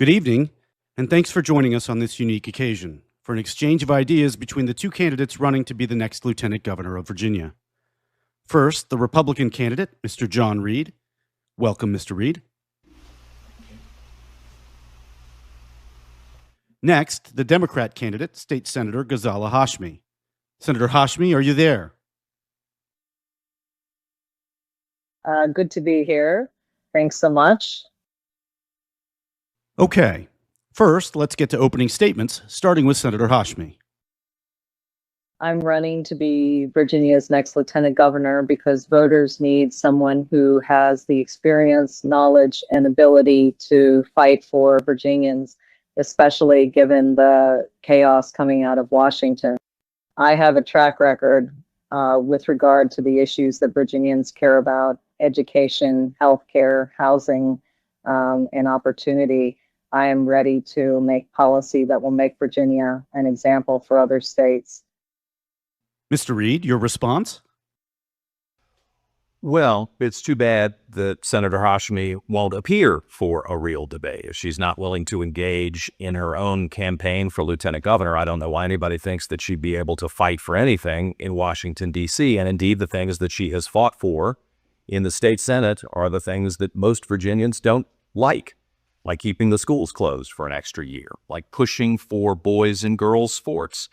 Good evening, and thanks for joining us on this unique occasion for an exchange of ideas between the two candidates running to be the next Lieutenant Governor of Virginia. First, the Republican candidate, Mr. John Reed. Welcome, Mr. Reed. Next, the Democrat candidate, State Senator Ghazala Hashmi. Senator Hashmi, are you there? Good to be here. Thanks so much. Okay. First, let's get to opening statements, starting with Senator Hashmi. I'm running to be Virginia's next lieutenant governor because voters need someone who has the experience, knowledge, and ability to fight for Virginians, especially given the chaos coming out of Washington. I have a track record with regard to the issues that Virginians care about: education, healthcare, housing, and opportunity. I am ready to make policy that will make Virginia an example for other states. Mr. Reed, your response? Well, it's too bad that Senator Hashmi won't appear for a real debate. If she's not willing to engage in her own campaign for lieutenant governor, I don't know why anybody thinks that she'd be able to fight for anything in Washington, D.C. And indeed, the things that she has fought for in the state Senate are the things that most Virginians don't like keeping the schools closed for an extra year, like pushing for boys and girls sports,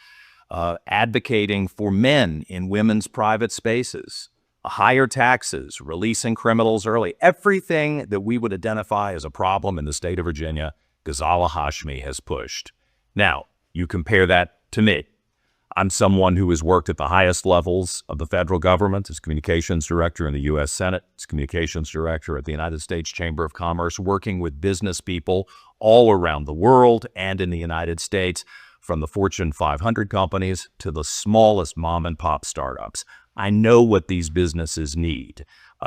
advocating for men in women's private spaces, higher taxes, releasing criminals early. Everything that we would identify as a problem in the state of Virginia, Ghazala Hashmi has pushed. Now, you compare that to me. I'm someone who has worked at the highest levels of the federal government as communications director in the U.S. Senate, as communications director at the United States Chamber of Commerce, working with business people all around the world and in the United States, from the Fortune 500 companies to the smallest mom and pop startups. I know what these businesses need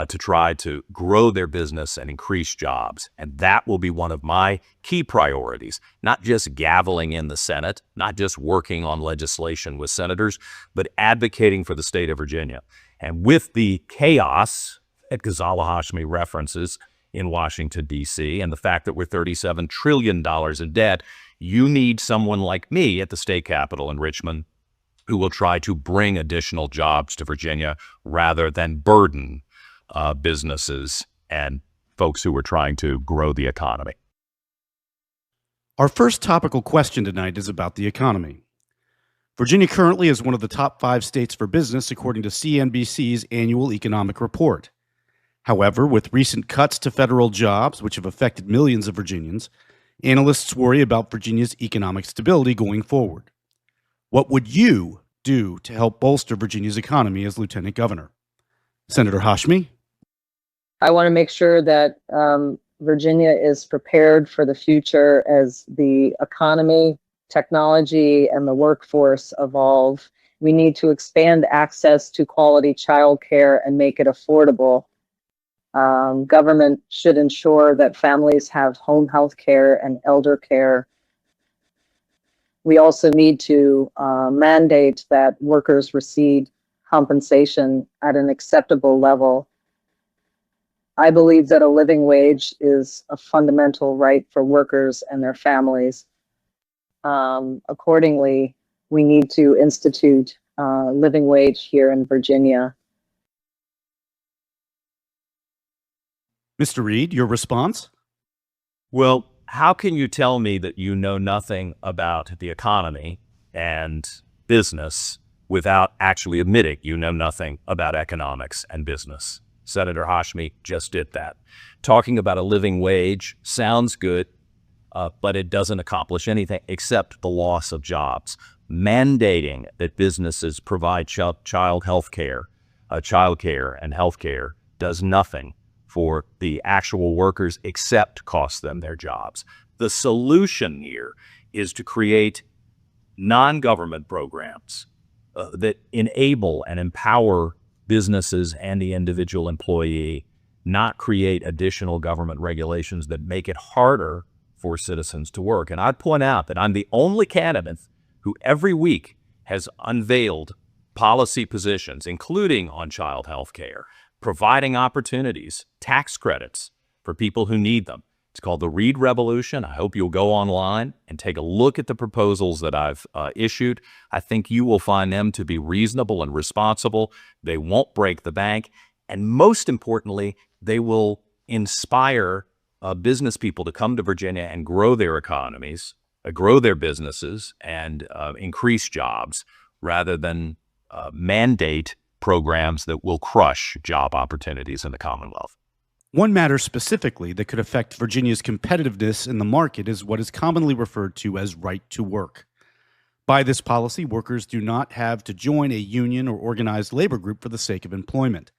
to try to grow their business and increase jobs. And that will be one of my key priorities, not just gaveling in the Senate, not just working on legislation with senators, but advocating for the state of Virginia. And with the chaos that Ghazala Hashmi references in Washington, D.C., and the fact that we're $37 trillion in debt, you need someone like me at the state capitol in Richmond who will try to bring additional jobs to Virginia rather than burden businesses and folks who are trying to grow the economy. Our first topical question tonight is about the economy. Virginia currently is one of the top 5 states for business, according to CNBC's annual economic report. However, with recent cuts to federal jobs, which have affected millions of Virginians, analysts worry about Virginia's economic stability going forward. What would you do to help bolster Virginia's economy as lieutenant governor? Senator Hashmi? I want to make sure that Virginia is prepared for the future as the economy, technology, and the workforce evolve. We need to expand access to quality childcare and make it affordable. Government should ensure that families have home health care and elder care. We also need to mandate that workers receive compensation at an acceptable level. I believe that a living wage is a fundamental right for workers and their families. Accordingly, we need to institute living wage here in Virginia. Mr. Reed, your response? Well, how can you tell me that you know nothing about the economy and business without actually admitting you know nothing about economics and business? Senator Hashmi just did that. Talking about a living wage sounds good, but it doesn't accomplish anything except the loss of jobs. Mandating that businesses provide child health care, childcare and health care does nothing for the actual workers except cost them their jobs. The solution here is to create non-government programs that enable and empower businesses and the individual employee, not create additional government regulations that make it harder for citizens to work. And I'd point out that I'm the only candidate who every week has unveiled policy positions, including on child health care, providing opportunities, tax credits for people who need them, It's called the Read Revolution. I hope you'll go online and take a look at the proposals that I've issued. I think you will find them to be reasonable and responsible. They won't break the bank. And most importantly, they will inspire business people to come to Virginia and grow their economies, grow their businesses, and increase jobs rather than mandate programs that will crush job opportunities in the Commonwealth. One matter specifically that could affect Virginia's competitiveness in the market is what is commonly referred to as right to work. By this policy, workers do not have to join a union or organized labor group for the sake of employment.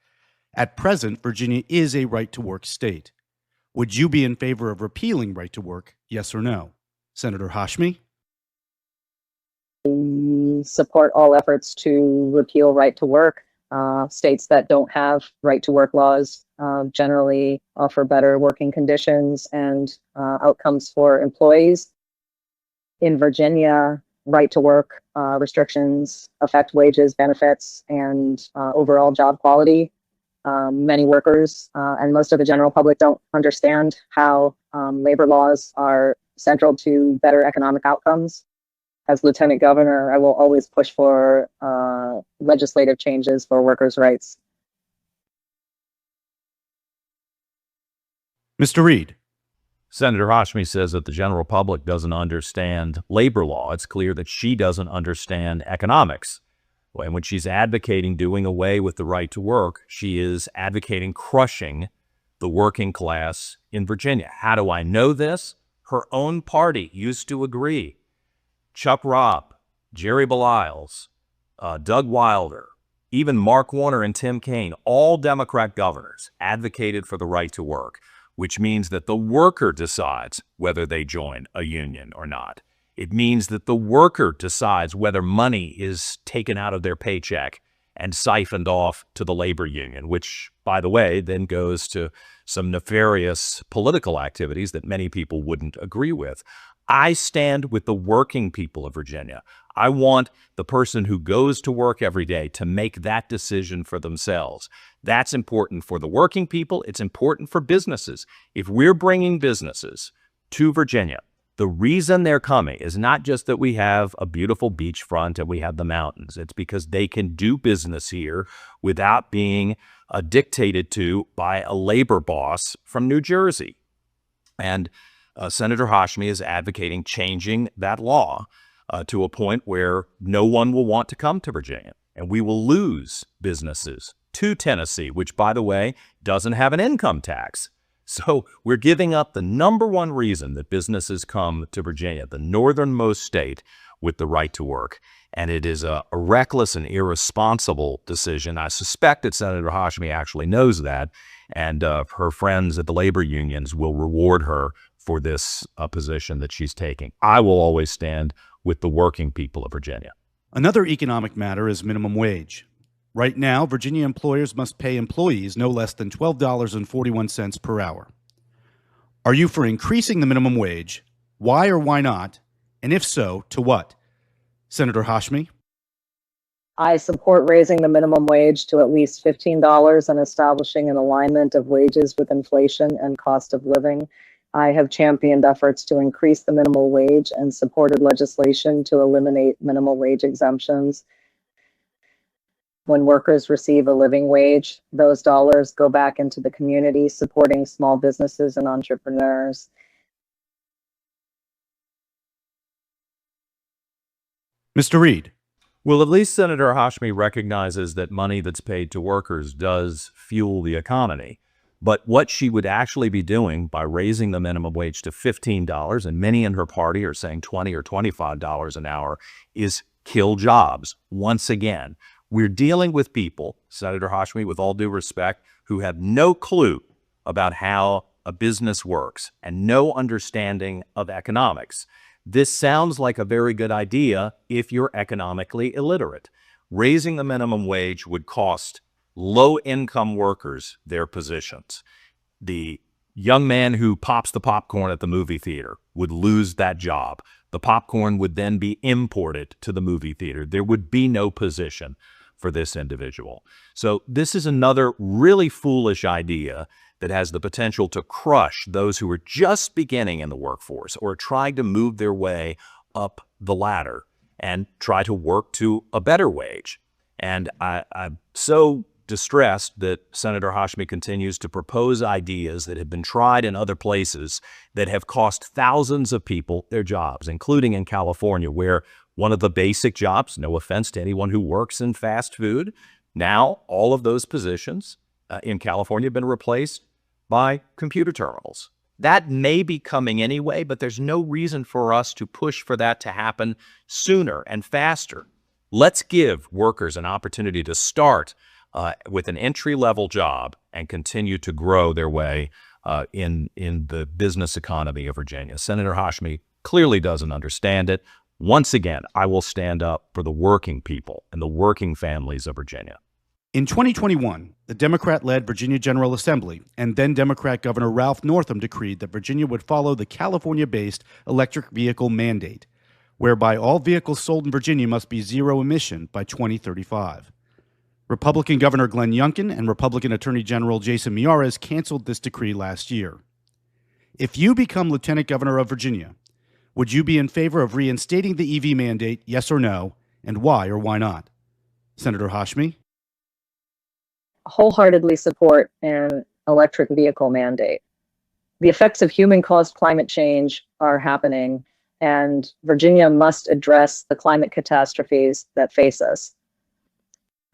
At present, Virginia is a right to work state. Would you be in favor of repealing right to work, yes or no? Senator Hashmi? Support all efforts to repeal right to work. States that don't have right to work laws generally offer better working conditions and outcomes for employees. In Virginia, right to work restrictions affect wages, benefits, and overall job quality. Many workers and most of the general public don't understand how labor laws are central to better economic outcomes. As Lieutenant Governor, I will always push for legislative changes for workers' rights. Mr. Reed? Senator Hashmi says that the general public doesn't understand labor law. It's clear that she doesn't understand economics. And when she's advocating doing away with the right to work, she is advocating crushing the working class in Virginia. How do I know this? Her own party used to agree. Chuck Robb, Jerry Beliles, Doug Wilder, even Mark Warner and Tim Kaine, all Democrat governors advocated for the right to work, which means that the worker decides whether they join a union or not. It means that the worker decides whether money is taken out of their paycheck and siphoned off to the labor union, which, by the way, then goes to some nefarious political activities that many people wouldn't agree with. I stand with the working people of Virginia. I want the person who goes to work every day to make that decision for themselves. That's important for the working people. It's important for businesses. If we're bringing businesses to Virginia, the reason they're coming is not just that we have a beautiful beachfront and we have the mountains. It's because they can do business here without being dictated to by a labor boss from New Jersey. And Senator Hashmi is advocating changing that law to a point where no one will want to come to Virginia, and we will lose businesses to Tennessee, which, by the way, doesn't have an income tax. So we're giving up the number one reason that businesses come to Virginia, the northernmost state with the right to work. And it is a reckless and irresponsible decision. I suspect that Senator Hashmi actually knows that, and her friends at the labor unions will reward her for this position that she's taking. I will always stand with the working people of Virginia. Another economic matter is minimum wage. Right now, Virginia employers must pay employees no less than $12.41 per hour. Are you for increasing the minimum wage? Why or why not? And if so, to what? Senator Hashmi? I support raising the minimum wage to at least $15 and establishing an alignment of wages with inflation and cost of living. I have championed efforts to increase the minimum wage and supported legislation to eliminate minimum wage exemptions. When workers receive a living wage, those dollars go back into the community, supporting small businesses and entrepreneurs. Mr. Reed? Well, at least Senator Hashmi recognizes that money that's paid to workers does fuel the economy. But what she would actually be doing by raising the minimum wage to $15, and many in her party are saying $20 or $25 an hour, is kill jobs. Once again, we're dealing with people, Senator Hashmi, with all due respect, who have no clue about how a business works and no understanding of economics. This sounds like a very good idea if you're economically illiterate. Raising the minimum wage would cost low-income workers their positions. The young man who pops the popcorn at the movie theater would lose that job. The popcorn would then be imported to the movie theater. There would be no position for this individual. So this is another really foolish idea that has the potential to crush those who are just beginning in the workforce or trying to move their way up the ladder and try to work to a better wage. And I'm so distressed that Senator Hashmi continues to propose ideas that have been tried in other places that have cost thousands of people their jobs, including in California, where one of the basic jobs, no offense to anyone who works in fast food, now all of those positions in California have been replaced by computer terminals. That may be coming anyway, but there's no reason for us to push for that to happen sooner and faster. Let's give workers an opportunity to start with an entry-level job and continue to grow their way in the business economy of Virginia. Senator Hashmi clearly doesn't understand it. Once again, I will stand up for the working people and the working families of Virginia. In 2021, the Democrat-led Virginia General Assembly and then Democrat Governor Ralph Northam decreed that Virginia would follow the California-based electric vehicle mandate, whereby all vehicles sold in Virginia must be zero emission by 2035. Republican Governor Glenn Youngkin and Republican Attorney General Jason Miyares canceled this decree last year. If you become Lieutenant Governor of Virginia, would you be in favor of reinstating the EV mandate, yes or no, and why or why not? Senator Hashmi? Wholeheartedly support an electric vehicle mandate. The effects of human-caused climate change are happening, and Virginia must address the climate catastrophes that face us.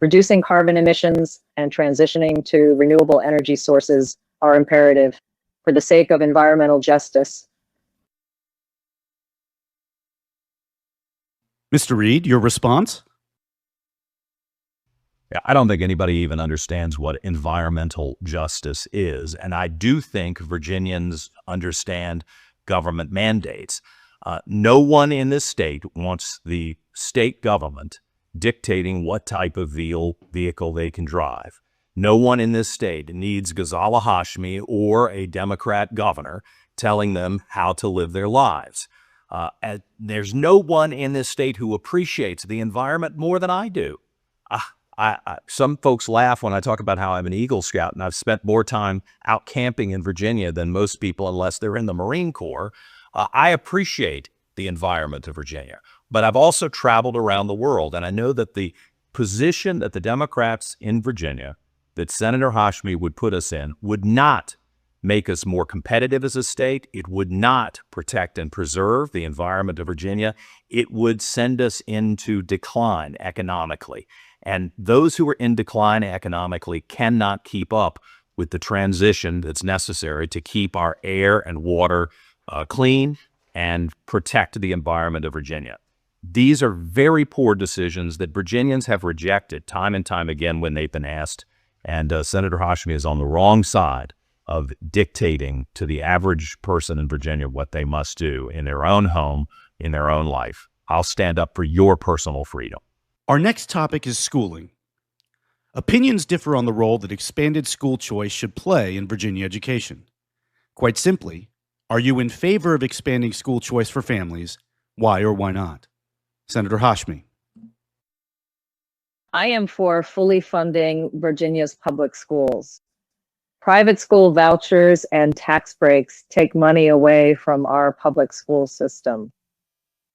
Reducing carbon emissions and transitioning to renewable energy sources are imperative for the sake of environmental justice. Mr. Reed, your response? Yeah, I don't think anybody even understands what environmental justice is. And I do think Virginians understand government mandates. No one in this state wants the state government dictating what type of vehicle they can drive. No one in this state needs Ghazala Hashmi or a Democrat governor telling them how to live their lives. There's no one in this state who appreciates the environment more than I do. Some folks laugh when I talk about how I'm an Eagle Scout and I've spent more time out camping in Virginia than most people unless they're in the Marine Corps. I appreciate the environment of Virginia, but I've also traveled around the world, and I know that the position that the Democrats in Virginia, that Senator Hashmi would put us in, would not make us more competitive as a state. It would not protect and preserve the environment of Virginia. It would send us into decline economically. And those who are in decline economically cannot keep up with the transition that's necessary to keep our air and water clean and protect the environment of Virginia. These are very poor decisions that Virginians have rejected time and time again when they've been asked. And Senator Hashmi is on the wrong side of dictating to the average person in Virginia what they must do in their own home, in their own life. I'll stand up for your personal freedom. Our next topic is schooling. Opinions differ on the role that expanded school choice should play in Virginia education. Quite simply, are you in favor of expanding school choice for families? Why or why not? Senator Hashmi. I am for fully funding Virginia's public schools. Private school vouchers and tax breaks take money away from our public school system.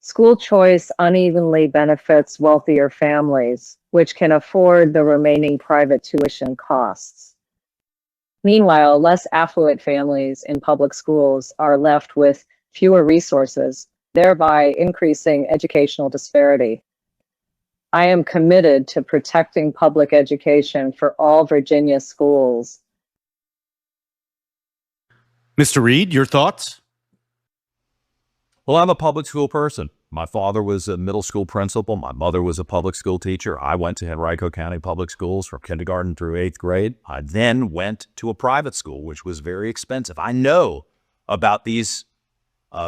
School choice unevenly benefits wealthier families, which can afford the remaining private tuition costs. Meanwhile, less affluent families in public schools are left with fewer resources, thereby increasing educational disparity. I am committed to protecting public education for all Virginia schools. Mr. Reed, your thoughts? Well, I'm a public school person. My father was a middle school principal. My mother was a public school teacher. I went to Henrico County Public Schools from kindergarten through 8th grade. I then went to a private school, which was very expensive. I know about these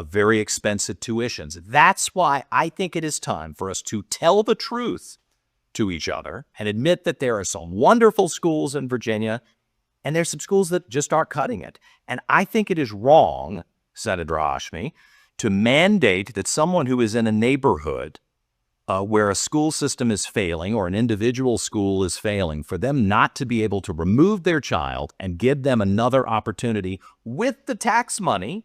very expensive tuitions. That's why I think it is time for us to tell the truth to each other and admit that there are some wonderful schools in Virginia and there's some schools that just aren't cutting it. And I think it is wrong, Senator Hashmi, to mandate that someone who is in a neighborhood where a school system is failing or an individual school is failing, for them not to be able to remove their child and give them another opportunity with the tax money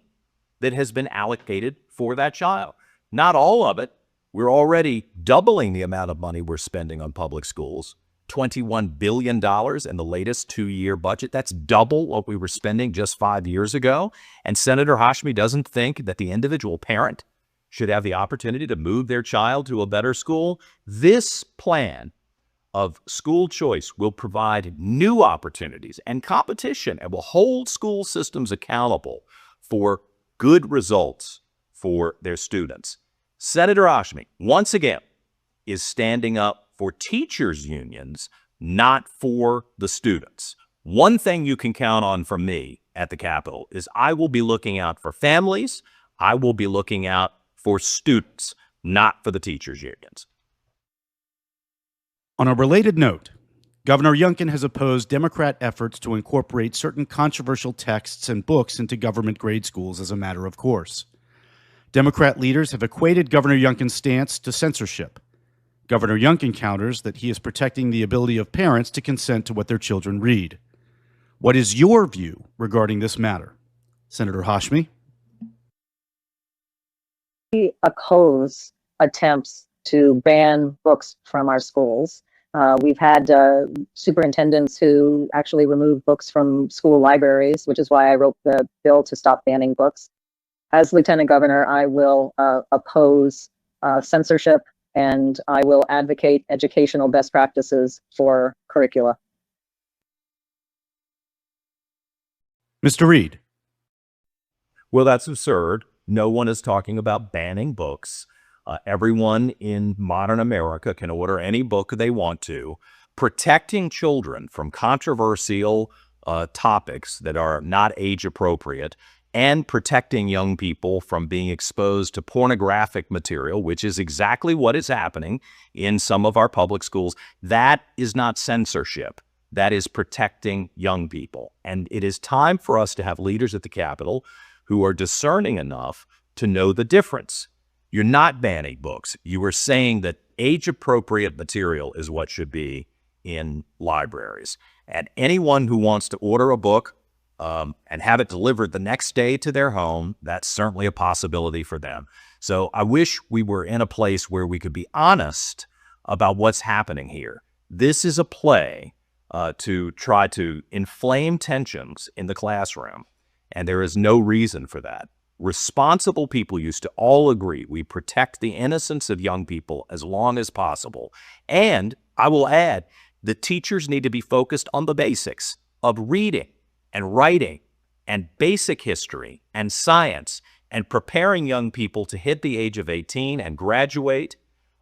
that has been allocated for that child. Not all of it. We're already doubling the amount of money we're spending on public schools. $21 billion in the latest 2-year budget. That's double what we were spending just 5 years ago. And Senator Hashmi doesn't think that the individual parent should have the opportunity to move their child to a better school. This plan of school choice will provide new opportunities and competition and will hold school systems accountable for good results for their students. Senator Hashmi, once again, is standing up for teachers' unions, not for the students. One thing you can count on from me at the Capitol is I will be looking out for families. I will be looking out for students, not for the teachers' unions. On a related note, Governor Youngkin has opposed Democrat efforts to incorporate certain controversial texts and books into government grade schools as a matter of course. Democrat leaders have equated Governor Youngkin's stance to censorship. Governor Youngkin counters that he is protecting the ability of parents to consent to what their children read. What is your view regarding this matter? Senator Hashmi? We oppose attempts to ban books from our schools. We've had superintendents who actually remove books from school libraries, which is why I wrote the bill to stop banning books. As Lieutenant Governor, I will oppose censorship, and I will advocate educational best practices for curricula. Mr. Reed? Well, that's absurd. No one is talking about banning books. Everyone in modern America can order any book they want to. Protecting children from controversial topics that are not age appropriate, and protecting young people from being exposed to pornographic material, which is exactly what is happening in some of our public schools. That is not censorship. That is protecting young people. And it is time for us to have leaders at the Capitol who are discerning enough to know the difference. You're not banning books. You are saying that age-appropriate material is what should be in libraries. And anyone who wants to order a book and have it delivered the next day to their home, that's certainly a possibility for them. So I wish we were in a place where we could be honest about what's happening here. This is a play to try to inflame tensions in the classroom, and there is no reason for that. Responsible people used to all agree we protect the innocence of young people as long as possible. And I will add, the teachers need to be focused on the basics of reading and writing and basic history and science and preparing young people to hit the age of 18 and graduate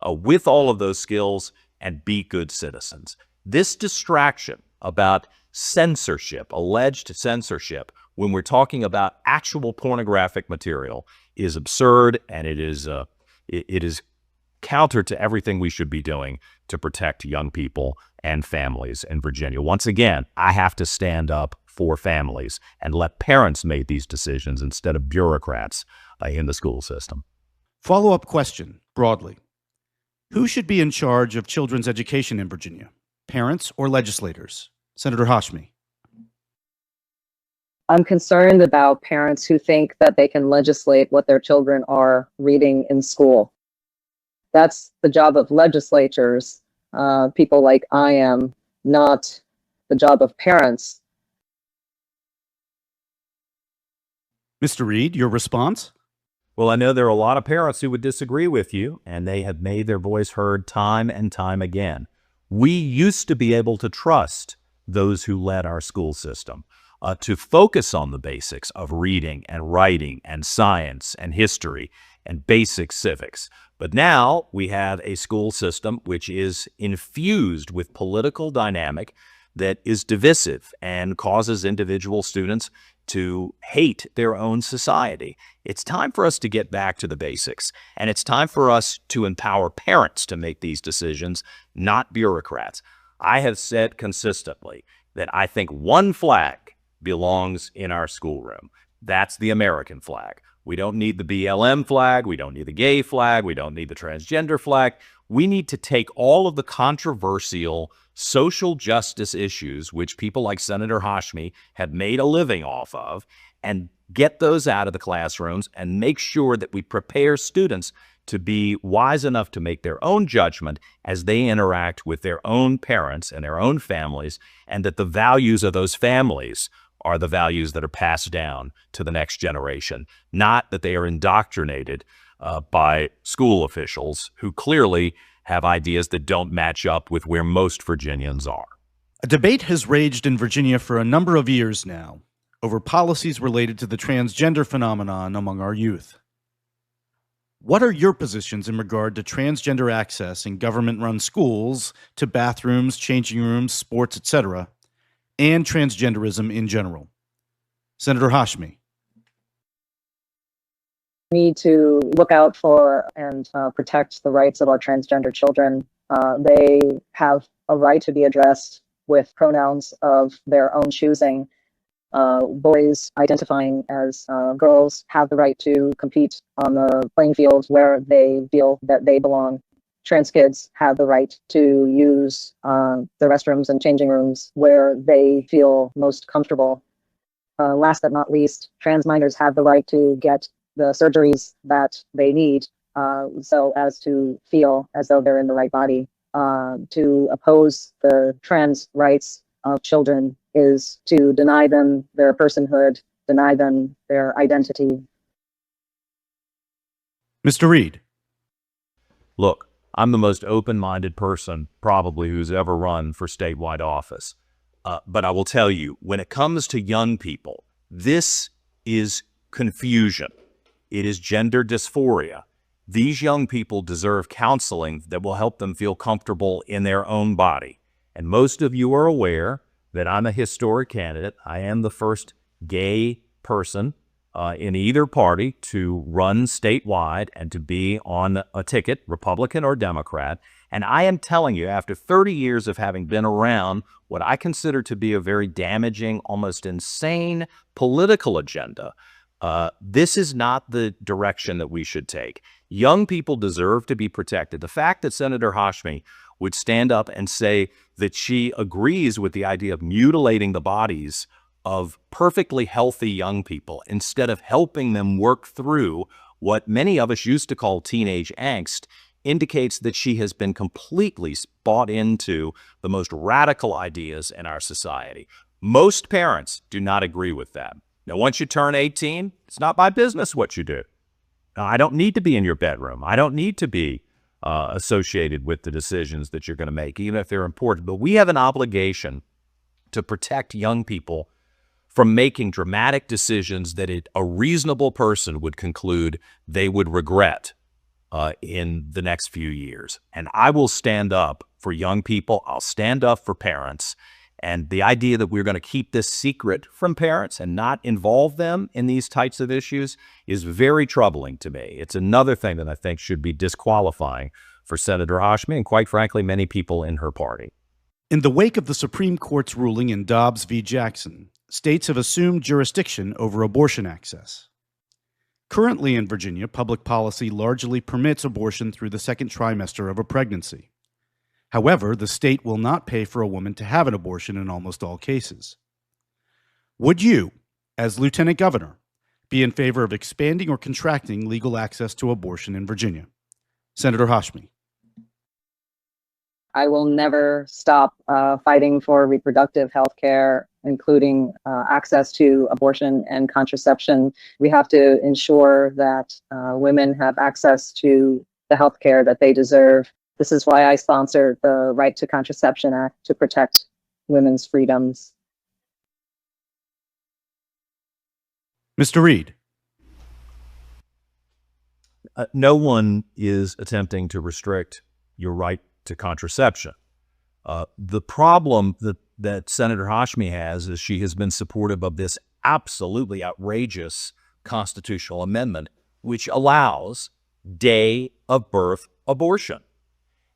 with all of those skills and be good citizens. This distraction about censorship, alleged censorship, when we're talking about actual pornographic material is absurd, and it is counter to everything we should be doing to protect young people and families in Virginia. Once again, I have to stand up for families and let parents make these decisions instead of bureaucrats in the school system. Follow-up question, broadly. Who should be in charge of children's education in Virginia? Parents or legislators? Senator Hashmi. I'm concerned about parents who think that they can legislate what their children are reading in school. That's the job of legislatures, people like I am, not the job of parents. Mr. Reed, your response? Well, I know there are a lot of parents who would disagree with you, and they have made their voice heard time and time again. We used to be able to trust those who led our school system to focus on the basics of reading and writing and science and history and basic civics. But now we have a school system which is infused with political dynamic that is divisive and causes individual students to hate their own society. It's time for us to get back to the basics, and it's time for us to empower parents to make these decisions, not bureaucrats. I have said consistently that I think one flag belongs in our schoolroom. That's the American flag. We don't need the BLM flag. We don't need the gay flag. We don't need the transgender flag. We need to take all of the controversial social justice issues, which people like Senator Hashmi have made a living off of, and get those out of the classrooms and make sure that we prepare students to be wise enough to make their own judgment as they interact with their own parents and their own families, and that the values of those families are the values that are passed down to the next generation, not that they are indoctrinated by school officials who clearly have ideas that don't match up with where most Virginians are. A debate has raged in Virginia for a number of years now over policies related to the transgender phenomenon among our youth. What are your positions in regard to transgender access in government-run schools, to bathrooms, changing rooms, sports, etc., and transgenderism in general? Senator Hashmi. We need to look out for and protect the rights of our transgender children. They have a right to be addressed with pronouns of their own choosing. Boys identifying as girls have the right to compete on the playing field where they feel that they belong. Trans kids have the right to use the restrooms and changing rooms where they feel most comfortable. Last but not least, trans minors have the right to get the surgeries that they need so as to feel as though they're in the right body. To oppose the trans rights of children is to deny them their personhood, deny them their identity. Mr. Reed. Look, I'm the most open-minded person probably who's ever run for statewide office. But I will tell you, when it comes to young people, this is confusion. It is gender dysphoria. These young people deserve counseling that will help them feel comfortable in their own body. And most of you are aware that I'm a historic candidate. I am the first gay person in either party to run statewide and to be on a ticket, Republican or Democrat. And I am telling you, after 30 years of having been around what I consider to be a very damaging, almost insane political agenda, this is not the direction that we should take. Young people deserve to be protected. The fact that Senator Hashmi would stand up and say that she agrees with the idea of mutilating the bodies of perfectly healthy young people instead of helping them work through what many of us used to call teenage angst indicates that she has been completely bought into the most radical ideas in our society. Most parents do not agree with that. Now, once you turn 18, it's not my business what you do. Now, I don't need to be in your bedroom. I don't need to be associated with the decisions that you're going to make, even if they're important. But we have an obligation to protect young people from making dramatic decisions that a reasonable person would conclude they would regret in the next few years. And I will stand up for young people. I'll stand up for parents. And the idea that we're going to keep this secret from parents and not involve them in these types of issues is very troubling to me. It's another thing that I think should be disqualifying for Senator Hashmi and, quite frankly, many people in her party. In the wake of the Supreme Court's ruling in Dobbs v. Jackson, states have assumed jurisdiction over abortion access. Currently in Virginia, public policy largely permits abortion through the second trimester of a pregnancy. However, the state will not pay for a woman to have an abortion in almost all cases. Would you, as Lieutenant Governor, be in favor of expanding or contracting legal access to abortion in Virginia? Senator Hashmi. I will never stop fighting for reproductive health care, including access to abortion and contraception. We have to ensure that women have access to the health care that they deserve. This is why I sponsored the Right to Contraception Act to protect women's freedoms. Mr. Reed. No one is attempting to restrict your right to contraception. The problem that Senator Hashmi has is she has been supportive of this absolutely outrageous constitutional amendment, which allows day of birth abortion.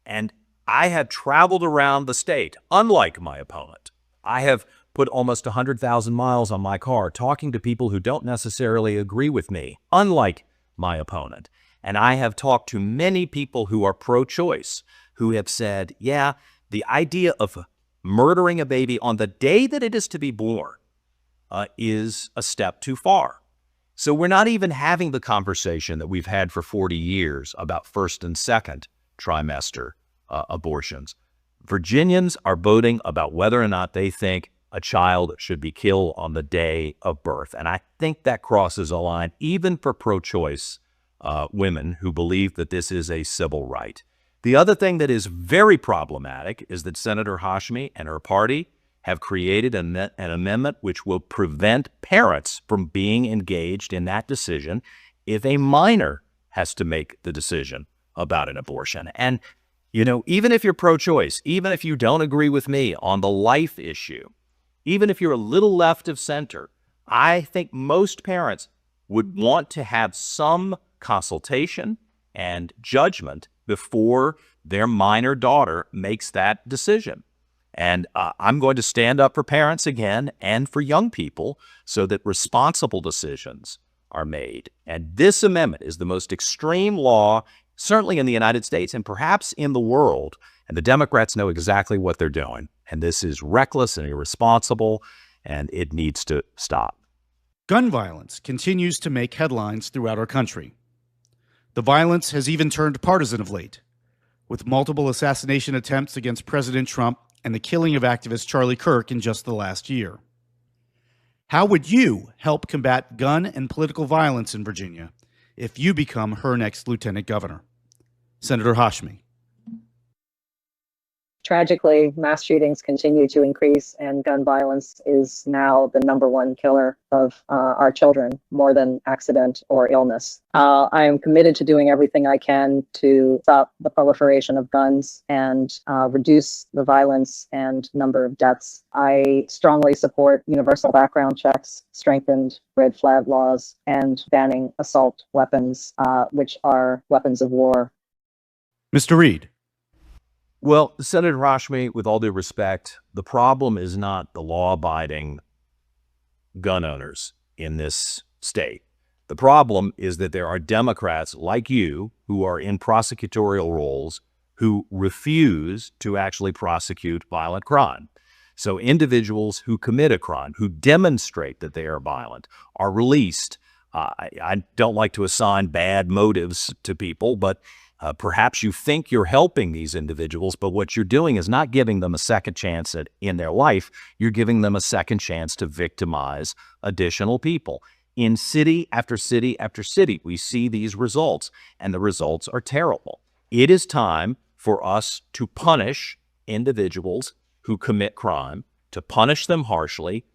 And I have traveled around the state, unlike my opponent. I have put almost 100,000 miles on my car talking to people who don't necessarily agree with me, unlike my opponent. And I have talked to many people who are pro-choice who have said, yeah, the idea of murdering a baby on the day that it is to be born is a step too far. So we're not even having the conversation that we've had for 40 years about first and second trimester abortions. Virginians are voting about whether or not they think a child should be killed on the day of birth. And I think that crosses a line even for pro-choice women who believe that this is a civil right. The other thing that is very problematic is that Senator Hashmi and her party have created an amendment which will prevent parents from being engaged in that decision if a minor has to make the decision about an abortion. And, you know, even if you're pro-choice, even if you don't agree with me on the life issue, even if you're a little left of center, I think most parents would want to have some consultation and judgment before their minor daughter makes that decision. And I'm going to stand up for parents again and for young people so that responsible decisions are made. And this amendment is the most extreme law, certainly in the United States and perhaps in the world. And the Democrats know exactly what they're doing. And this is reckless and irresponsible, and it needs to stop. Gun violence continues to make headlines throughout our country. The violence has even turned partisan of late, with multiple assassination attempts against President Trump and the killing of activist Charlie Kirk in just the last year. How would you help combat gun and political violence in Virginia if you become her next lieutenant governor? Senator Hashmi. Tragically, mass shootings continue to increase, and gun violence is now the #1 killer of our children, more than accident or illness. I am committed to doing everything I can to stop the proliferation of guns and reduce the violence and number of deaths. I strongly support universal background checks, strengthened red flag laws, and banning assault weapons, which are weapons of war. Mr. Reed. Well, Senator Hashmi, with all due respect, the problem is not the law-abiding gun owners in this state. The problem is that there are Democrats like you who are in prosecutorial roles who refuse to actually prosecute violent crime. So individuals who commit a crime, who demonstrate that they are violent, are released. I don't like to assign bad motives to people, but perhaps you think you're helping these individuals, but what you're doing is not giving them a second chance in their life. You're giving them a second chance to victimize additional people. In city after city after city, we see these results, and the results are terrible. It is time for us to punish individuals who commit crime, to punish them harshly,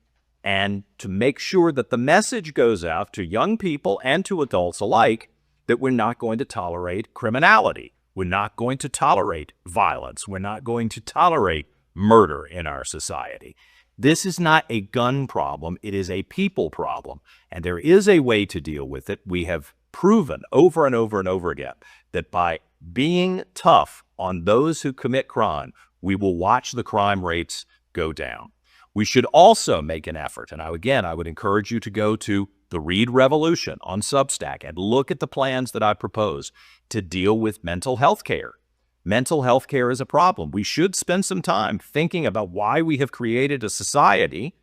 and to make sure that the message goes out to young people and to adults alike that we're not going to tolerate criminality. We're not going to tolerate violence. We're not going to tolerate murder in our society. This is not a gun problem. It is a people problem. And there is a way to deal with it. We have proven over and over and over again that by being tough on those who commit crime, we will watch the crime rates go down. We should also make an effort, and I would encourage you to go to the Reed Revolution on Substack and look at the plans that I propose to deal with mental health care. Mental health care is a problem. We should spend some time thinking about why we have created a society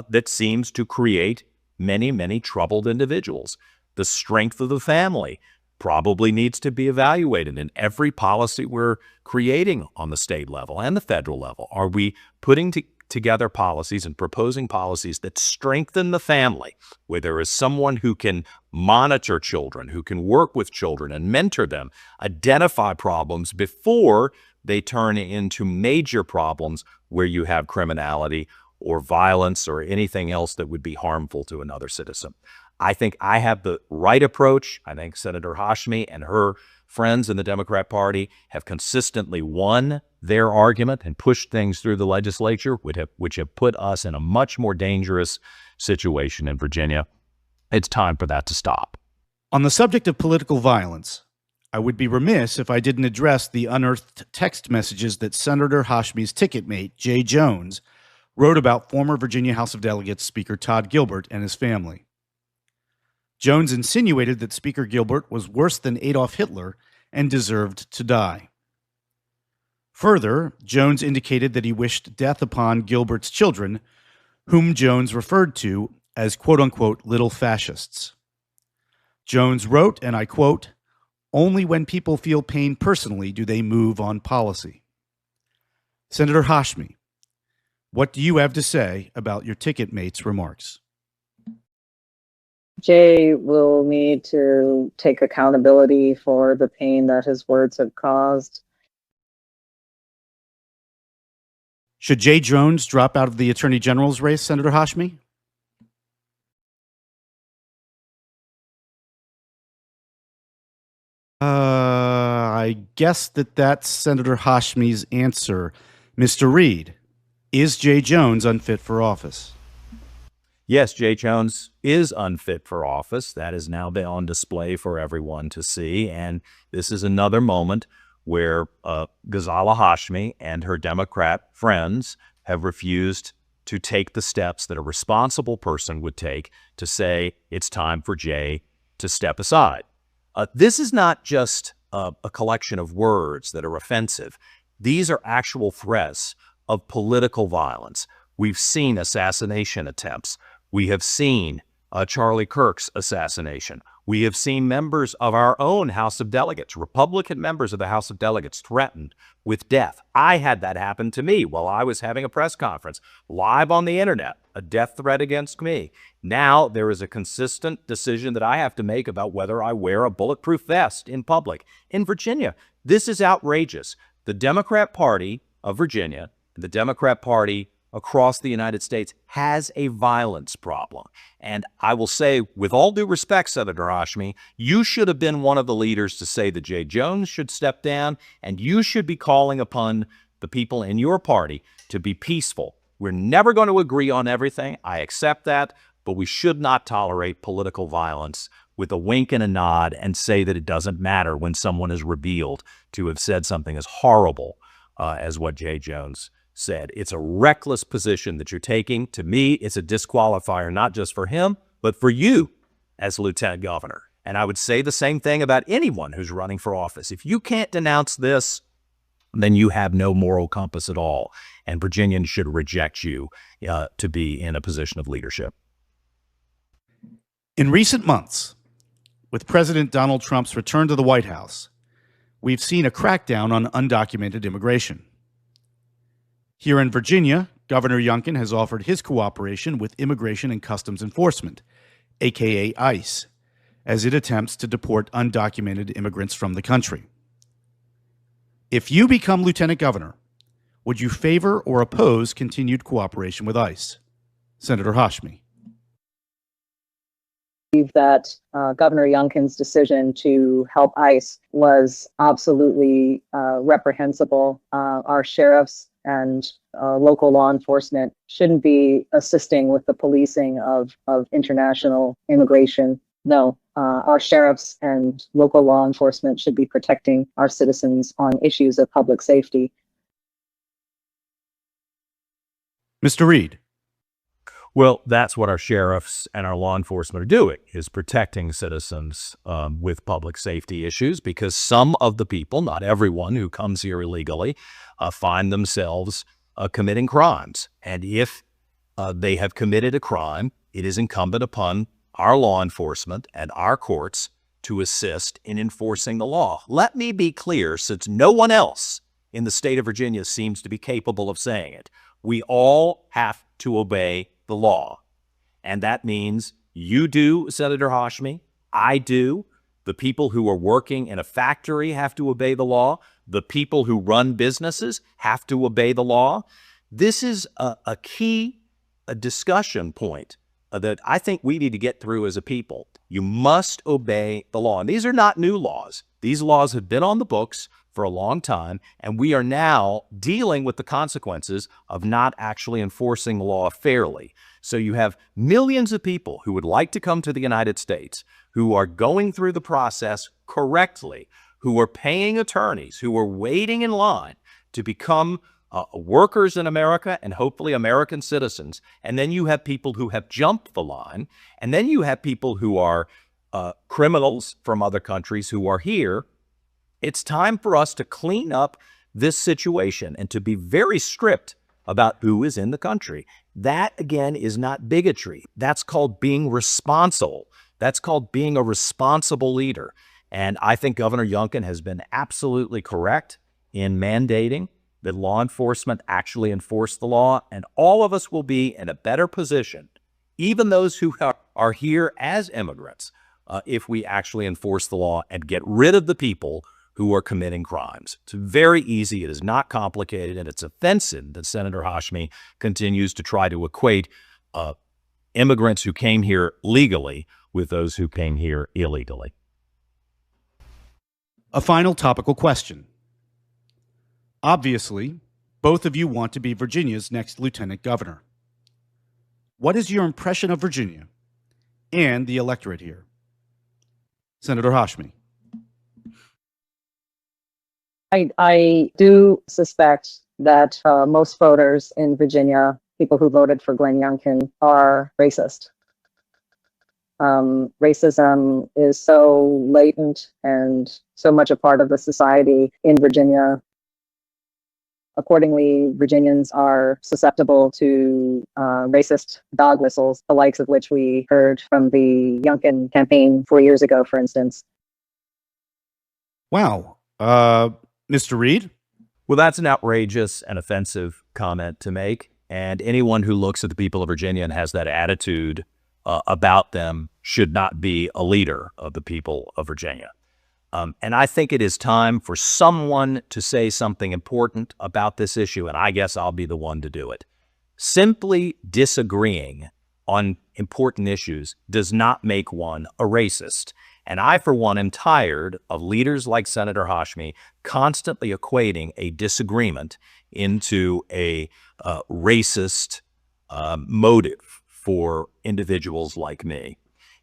that seems to create many, many troubled individuals. The strength of the family probably needs to be evaluated in every policy we're creating on the state level and the federal level. Are we putting together policies and proposing policies that strengthen the family, where there is someone who can monitor children, who can work with children and mentor them, identify problems before they turn into major problems where you have criminality or violence or anything else that would be harmful to another citizen? I think I have the right approach. I think Senator Hashmi and her friends in the Democrat Party have consistently won their argument and pushed things through the legislature, which have put us in a much more dangerous situation in Virginia. It's time for that to stop. On the subject of political violence, I would be remiss if I didn't address the unearthed text messages that Senator Hashmi's ticket mate, Jay Jones, wrote about former Virginia House of Delegates Speaker Todd Gilbert and his family. Jones insinuated that Speaker Gilbert was worse than Adolf Hitler and deserved to die. Further, Jones indicated that he wished death upon Gilbert's children, whom Jones referred to as quote-unquote little fascists. Jones wrote, and I quote, "Only when people feel pain personally do they move on policy." Senator Hashmi, what do you have to say about your ticket mate's remarks? Jay will need to take accountability for the pain that his words have caused. Should Jay Jones drop out of the Attorney General's race, Senator Hashmi? I guess that's Senator Hashmi's answer. Mr. Reed, is Jay Jones unfit for office? Yes, Jay Jones is unfit for office. That has now been on display for everyone to see. And this is another moment where Ghazala Hashmi and her Democrat friends have refused to take the steps that a responsible person would take to say it's time for Jay to step aside. This is not just a collection of words that are offensive. These are actual threats of political violence. We've seen assassination attempts. We have seen Charlie Kirk's assassination. We have seen members of our own House of Delegates, Republican members of the House of Delegates, threatened with death. I had that happen to me while I was having a press conference, live on the internet, a death threat against me. Now there is a consistent decision that I have to make about whether I wear a bulletproof vest in public. In Virginia, this is outrageous. The Democrat Party of Virginia, the Democrat Party across the United States has a violence problem. And I will say, with all due respect, Senator Hashmi, you should have been one of the leaders to say that Jay Jones should step down, and you should be calling upon the people in your party to be peaceful. We're never going to agree on everything. I accept that, but we should not tolerate political violence with a wink and a nod and say that it doesn't matter when someone is revealed to have said something as horrible as what Jay Jones said. It's a reckless position that you're taking. To me, it's a disqualifier, not just for him, but for you as lieutenant governor. And I would say the same thing about anyone who's running for office. If you can't denounce this, then you have no moral compass at all. And Virginians should reject you to be in a position of leadership. In recent months, with President Donald Trump's return to the White House, we've seen a crackdown on undocumented immigration. Here in Virginia, Governor Youngkin has offered his cooperation with Immigration and Customs Enforcement, aka ICE, as it attempts to deport undocumented immigrants from the country. If you become lieutenant governor, would you favor or oppose continued cooperation with ICE? Senator Hashmi. That Governor Youngkin's decision to help ICE was absolutely reprehensible. Our sheriffs and local law enforcement shouldn't be assisting with the policing of international immigration. No, our sheriffs and local law enforcement should be protecting our citizens on issues of public safety. Mr. Reed. Well, that's what our sheriffs and our law enforcement are doing, is protecting citizens with public safety issues, because some of the people, not everyone who comes here illegally, find themselves committing crimes. And if they have committed a crime, it is incumbent upon our law enforcement and our courts to assist in enforcing the law. Let me be clear, since no one else in the state of Virginia seems to be capable of saying it. We all have to obey the law. And that means you do, Senator Hashmi, I do. The people who are working in a factory have to obey the law. The people who run businesses have to obey the law. This is a key discussion point that I think we need to get through as a people. You must obey the law. And these are not new laws. These laws have been on the books for a long time, and we are now dealing with the consequences of not actually enforcing the law fairly. So you have millions of people who would like to come to the United States, who are going through the process correctly, who are paying attorneys, who are waiting in line to become workers in America and hopefully American citizens. And then you have people who have jumped the line. And then you have people who are criminals from other countries who are here. It's time for us to clean up this situation and to be very strict about who is in the country. That, again, is not bigotry. That's called being responsible. That's called being a responsible leader. And I think Governor Youngkin has been absolutely correct in mandating that law enforcement actually enforce the law, and all of us will be in a better position, even those who are here as immigrants, if we actually enforce the law and get rid of the people who are committing crimes. It's very easy. It is not complicated, and it's offensive that Senator Hashmi continues to try to equate immigrants who came here legally with those who came here illegally. A final topical question. Obviously, both of you want to be Virginia's next lieutenant governor. What is your impression of Virginia and the electorate here? Senator Hashmi. I do suspect that most voters in Virginia, people who voted for Glenn Youngkin, are racist. Racism is so latent and so much a part of the society in Virginia. Accordingly, Virginians are susceptible to racist dog whistles, the likes of which we heard from the Youngkin campaign 4 years ago, for instance. Wow. Mr. Reed? Well, that's an outrageous and offensive comment to make. And anyone who looks at the people of Virginia and has that attitude about them should not be a leader of the people of Virginia. And I think it is time for someone to say something important about this issue, and I guess I'll be the one to do it. Simply disagreeing on important issues does not make one a racist. And I, for one, am tired of leaders like Senator Hashmi constantly equating a disagreement into a racist motive for individuals like me.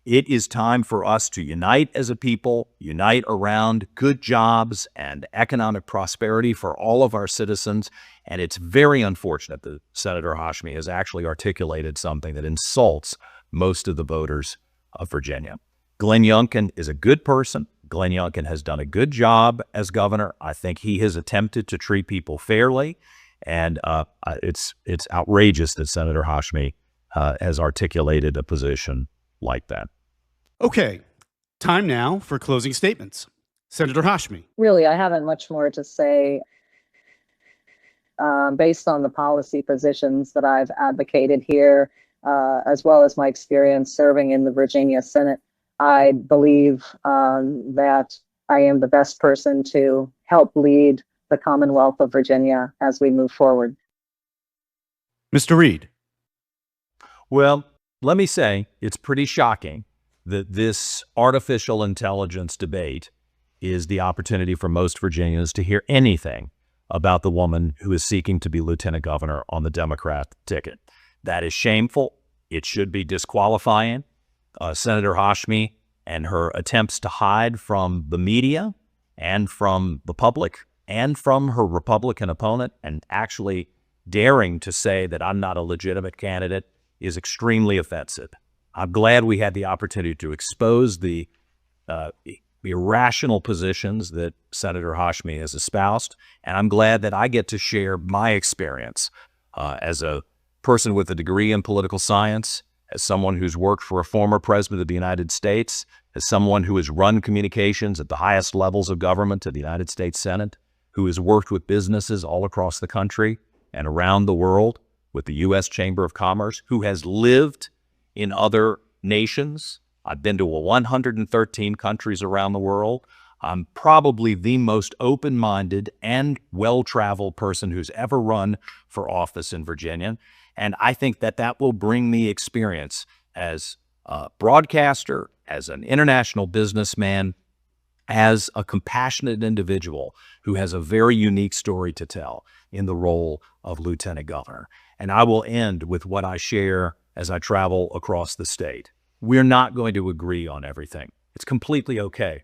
It is time for us to unite as a people, unite around good jobs and economic prosperity for all of our citizens. And it's very unfortunate that Senator Hashmi has actually articulated something that insults most of the voters of Virginia. Glenn Youngkin is a good person. Glenn Youngkin has done a good job as governor. I think he has attempted to treat people fairly. And it's outrageous that Senator Hashmi has articulated a position like that. Okay, time now for closing statements. Senator Hashmi. Really, I haven't much more to say. Based on the policy positions that I've advocated here, as well as my experience serving in the Virginia Senate, I believe that I am the best person to help lead the Commonwealth of Virginia as we move forward. Mr. Reed. Well, let me say it's pretty shocking that this artificial intelligence debate is the opportunity for most Virginians to hear anything about the woman who is seeking to be lieutenant governor on the Democrat ticket. That is shameful. It should be disqualifying. Senator Hashmi and her attempts to hide from the media and from the public and from her Republican opponent and actually daring to say that I'm not a legitimate candidate is extremely offensive. I'm glad we had the opportunity to expose the irrational positions that Senator Hashmi has espoused, and I'm glad that I get to share my experience as a person with a degree in political science, as someone who's worked for a former president of the United States, as someone who has run communications at the highest levels of government of the United States Senate, who has worked with businesses all across the country and around the world with the U.S. Chamber of Commerce, who has lived in other nations. I've been to 113 countries around the world. I'm probably the most open-minded and well-traveled person who's ever run for office in Virginia. And I think that that will bring me experience as a broadcaster, as an international businessman, as a compassionate individual who has a very unique story to tell in the role of lieutenant governor. And I will end with what I share as I travel across the state. We're not going to agree on everything. It's completely okay.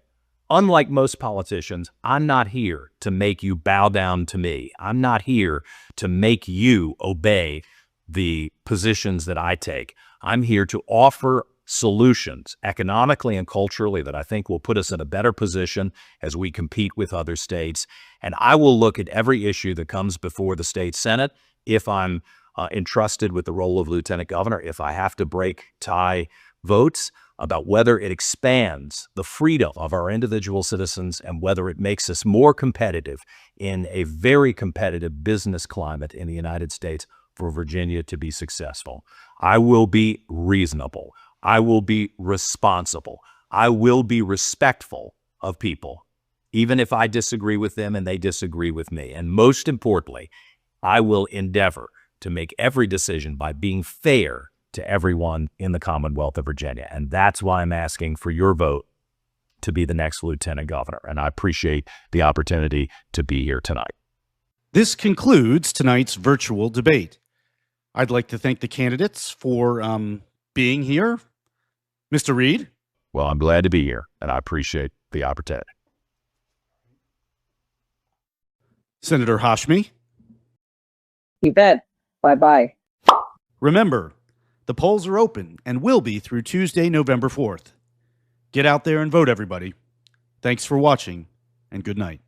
Unlike most politicians, I'm not here to make you bow down to me. I'm not here to make you obey the positions that I take. I'm here to offer solutions economically and culturally that I think will put us in a better position as we compete with other states. And I will look at every issue that comes before the state Senate if I'm entrusted with the role of lieutenant governor, if I have to break tie votes about whether it expands the freedom of our individual citizens and whether it makes us more competitive in a very competitive business climate in the United States for Virginia to be successful. I will be reasonable. I will be responsible. I will be respectful of people, even if I disagree with them and they disagree with me. And most importantly, I will endeavor to make every decision by being fair to everyone in the Commonwealth of Virginia. And that's why I'm asking for your vote to be the next lieutenant governor. And I appreciate the opportunity to be here tonight. This concludes tonight's virtual debate. I'd like to thank the candidates for being here. Mr. Reed? Well, I'm glad to be here, and I appreciate the opportunity. Senator Hashmi? You bet. Bye-bye. Remember, the polls are open and will be through Tuesday, November 4th. Get out there and vote, everybody. Thanks for watching, and good night.